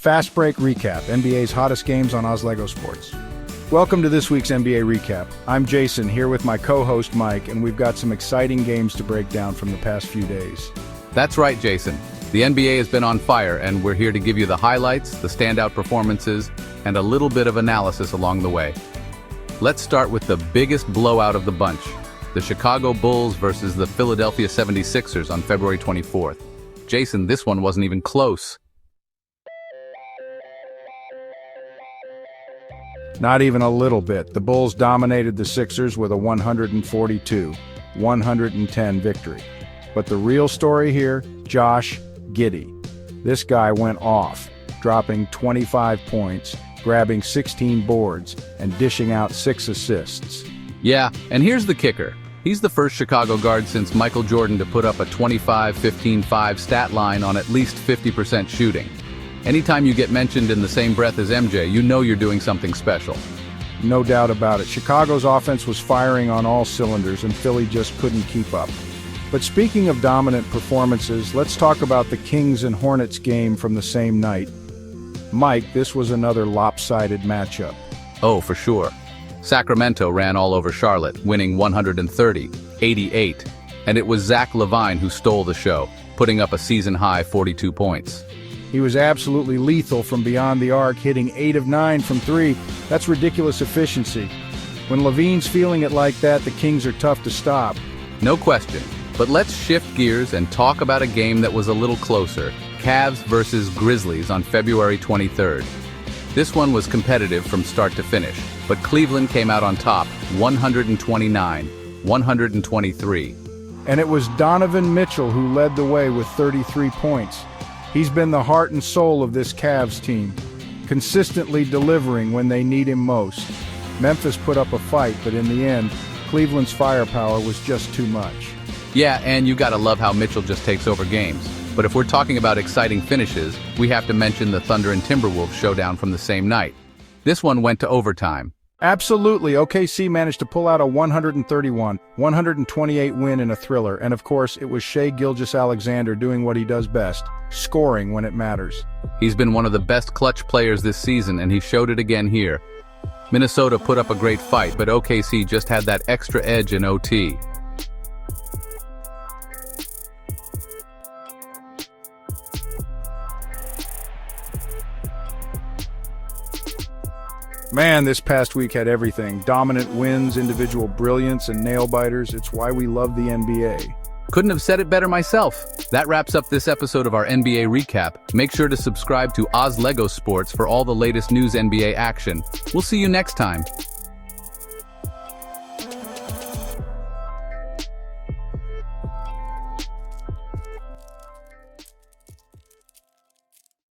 Fast Break Recap, NBA's hottest games on OZLEGOSPORTS. Welcome to this week's NBA Recap. I'm Jason, here with my co-host Mike, and we've got some exciting games to break down from the past few days. That's right, Jason. The NBA has been on fire, and we're here to give you the highlights, the standout performances, and a little bit of analysis along the way. Let's start with the biggest blowout of the bunch, the Chicago Bulls versus the Philadelphia 76ers on February 24th. Jason, this one wasn't even close. Not even a little bit. The Bulls dominated the Sixers with a 142-110 victory. But the real story here, Josh Giddey. This guy went off, dropping 25 points, grabbing 16 boards, and dishing out 6 assists. Yeah, and here's the kicker. He's the first Chicago guard since Michael Jordan to put up a 25-15-5 stat line on at least 50% shooting. Anytime you get mentioned in the same breath as MJ, you know you're doing something special. No doubt about it. Chicago's offense was firing on all cylinders, and Philly just couldn't keep up. But speaking of dominant performances, let's talk about the Kings and Hornets game from the same night. Mike, this was another lopsided matchup. Oh, for sure. Sacramento ran all over Charlotte, winning 130-88, and it was Zach LaVine who stole the show, putting up a season-high 42 points. He was absolutely lethal from beyond the arc, hitting 8 of 9 from 3. That's ridiculous efficiency. When LaVine's feeling it like that, the Kings are tough to stop. No question. But let's shift gears and talk about a game that was a little closer, Cavs versus Grizzlies on February 23rd. This one was competitive from start to finish, but Cleveland came out on top, 129-123. And it was Donovan Mitchell who led the way with 33 points. He's been the heart and soul of this Cavs team, consistently delivering when they need him most. Memphis put up a fight, but in the end, Cleveland's firepower was just too much. Yeah, and you gotta love how Mitchell just takes over games. But if we're talking about exciting finishes, we have to mention the Thunder and Timberwolves showdown from the same night. This one went to overtime. Absolutely, OKC managed to pull out a 131-128 win in a thriller, and of course, it was Shai Gilgeous-Alexander doing what he does best, scoring when it matters. He's been one of the best clutch players this season, and he showed it again here. Minnesota put up a great fight, but OKC just had that extra edge in OT. Man, this past week had everything. Dominant wins, individual brilliance, and nail-biters. It's why we love the NBA. Couldn't have said it better myself. That wraps up this episode of our NBA recap. Make sure to subscribe to OZLEGOSPORTS for all the latest news NBA action. We'll see you next time.